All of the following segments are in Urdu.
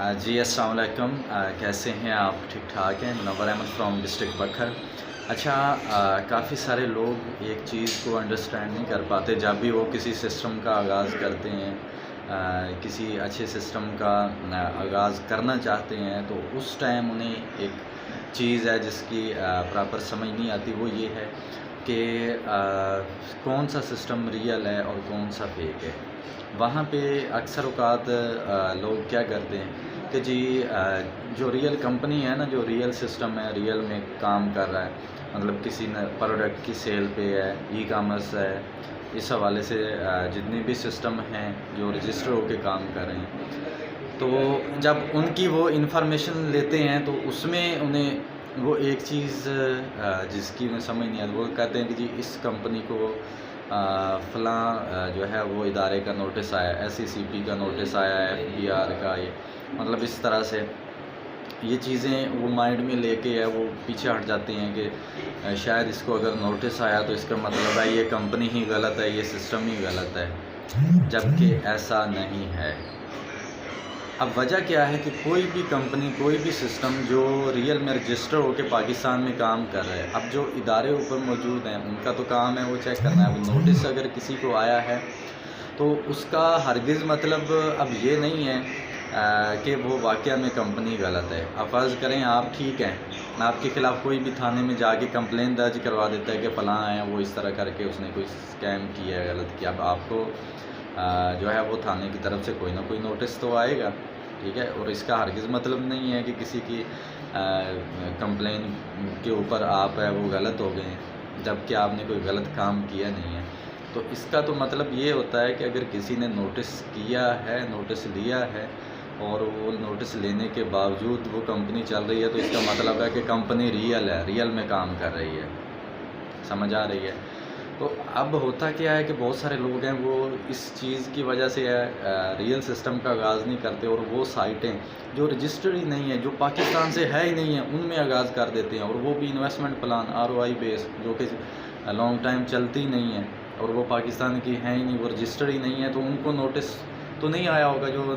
جی السلام علیکم، کیسے ہیں آپ؟ ٹھیک ٹھاک ہیں؟ منور احمد فرام ڈسٹرکٹ بکھر۔ اچھا، کافی سارے لوگ ایک چیز کو انڈرسٹینڈ نہیں کر پاتے جب بھی وہ کسی سسٹم کا آغاز کرتے ہیں، کسی اچھے سسٹم کا آغاز کرنا چاہتے ہیں، تو اس ٹائم انہیں ایک چیز ہے جس کی پراپر سمجھ نہیں آتی، وہ یہ ہے کہ کون سا سسٹم ریئل ہے اور کون سا فیک ہے۔ وہاں پہ اکثر اوقات لوگ کیا کرتے ہیں کہ جی جو ریئل کمپنی ہے نا، جو ریئل سسٹم ہے، ریئل میں کام کر رہا ہے، مطلب کسی نے پروڈکٹ کی سیل پہ ہے، ای کامرس ہے، اس حوالے سے جتنے بھی سسٹم ہیں جو رجسٹر ہو کے کام کر رہے ہیں، تو جب ان کی وہ انفارمیشن لیتے ہیں تو اس میں انہیں وہ ایک چیز جس کی انہیں سمجھ نہیں آتی، وہ کہتے ہیں کہ جی اس کمپنی کو فلاں جو ہے وہ ادارے کا نوٹس آیا، SECP کا نوٹس آیا ہے، FBR کا، یہ مطلب اس طرح سے یہ چیزیں وہ مائنڈ میں لے کے ہے وہ پیچھے ہٹ جاتے ہیں کہ شاید اس کو اگر نوٹس آیا تو اس کا مطلب ہے یہ کمپنی ہی غلط ہے، یہ سسٹم ہی غلط ہے، جبکہ ایسا نہیں ہے۔ اب وجہ کیا ہے کہ کوئی بھی کمپنی، کوئی بھی سسٹم جو ریئل میں رجسٹر ہو کے پاکستان میں کام کر رہا ہے، اب جو ادارے اوپر موجود ہیں ان کا تو کام ہے وہ چیک کرنا ہے۔ اب نوٹس اگر کسی کو آیا ہے تو اس کا ہرگز مطلب اب یہ نہیں ہے کہ وہ واقعہ میں کمپنی غلط ہے۔ اب فرض کریں آپ ٹھیک ہیں، آپ کے خلاف کوئی بھی تھانے میں جا کے کمپلین درج کروا دیتا ہے کہ فلاں ہے وہ اس طرح کر کے اس نے کوئی اسکیم کیا ہے، غلط کیا، اب آپ کو جو ہے وہ تھانے کی طرف سے کوئی نہ کوئی نوٹس تو آئے گا، ٹھیک ہے، اور اس کا ہرگز مطلب نہیں ہے کہ کسی کی کمپلین کے اوپر آپ ہے وہ غلط ہو گئے ہیں، جبکہ آپ نے کوئی غلط کام کیا نہیں ہے۔ تو اس کا تو مطلب یہ ہوتا ہے کہ اگر کسی نے نوٹس کیا ہے، نوٹس لیا ہے، اور وہ نوٹس لینے کے باوجود وہ کمپنی چل رہی ہے، تو اس کا مطلب ہے کہ کمپنی ریئل ہے، ریئل میں کام کر رہی ہے، سمجھ آ رہی ہے۔ تو اب ہوتا کیا ہے کہ بہت سارے لوگ ہیں وہ اس چیز کی وجہ سے ریئل سسٹم کا آغاز نہیں کرتے، اور وہ سائٹیں جو رجسٹرڈ ہی نہیں ہیں، جو پاکستان سے ہے ہی نہیں ہیں، ان میں آغاز کر دیتے ہیں، اور وہ بھی انویسٹمنٹ پلان ROI بیس جو کہ لانگ ٹائم چلتی نہیں ہیں، اور وہ پاکستان کی ہیں ہی نہیں، وہ رجسٹرڈ ہی نہیں ہے، تو ان کو نوٹس تو نہیں آیا ہوگا، جو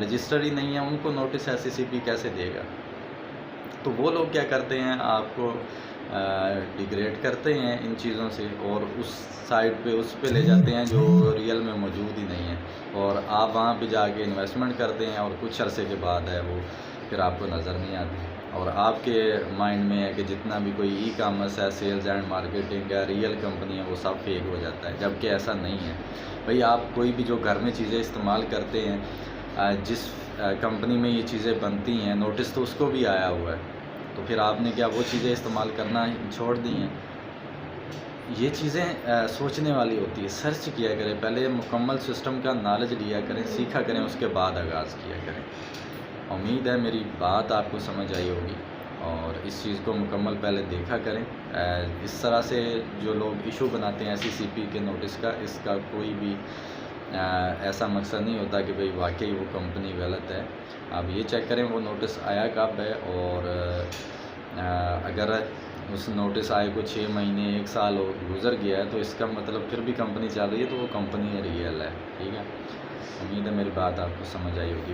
رجسٹرڈ ہی نہیں ہے ان کو نوٹس SECP کیسے دے گا؟ تو وہ لوگ کیا کرتے ہیں، آپ کو ڈیگریڈ کرتے ہیں ان چیزوں سے، اور اس سائٹ پہ اس پہ لے جاتے ہیں جو ریئل میں موجود ہی نہیں ہے، اور آپ وہاں پہ جا کے انویسٹمنٹ کرتے ہیں، اور کچھ عرصے کے بعد ہے وہ پھر آپ کو نظر نہیں آتی، اور آپ کے مائنڈ میں ہے کہ جتنا بھی کوئی ای کامرس ہے، سیلز اینڈ مارکیٹنگ ہے، ریئل کمپنی ہے، وہ سب فیک ہو جاتا ہے، جبکہ ایسا نہیں ہے۔ بھئی آپ کوئی بھی جو گھر میں چیزیں استعمال کرتے ہیں، جس کمپنی میں یہ چیزیں بنتی ہیں، نوٹس تو اس کو بھی آیا ہوا ہے، تو پھر آپ نے کیا وہ چیزیں استعمال کرنا چھوڑ دی ہیں؟ یہ چیزیں سوچنے والی ہوتی ہے، سرچ کیا کریں، پہلے مکمل سسٹم کا نالج لیا کریں، سیکھا کریں، اس کے بعد آغاز کیا کریں۔ امید ہے میری بات آپ کو سمجھ آئی ہوگی، اور اس چیز کو مکمل پہلے دیکھا کریں۔ اس طرح سے جو لوگ ایشو بناتے ہیں SECP کے نوٹس کا، اس کا کوئی بھی ایسا مقصد نہیں ہوتا کہ بھئی واقعی وہ کمپنی غلط ہے۔ آپ یہ چیک کریں وہ نوٹس آیا کب ہے، اور اگر اس نوٹس آئے کو 6 مہینے 1 سال گزر گیا ہے تو اس کا مطلب پھر بھی کمپنی چل رہی ہے، تو وہ کمپنی ریئل ہے، ٹھیک ہے۔ امید ہے میری بات آپ کو سمجھ آئی ہوگی۔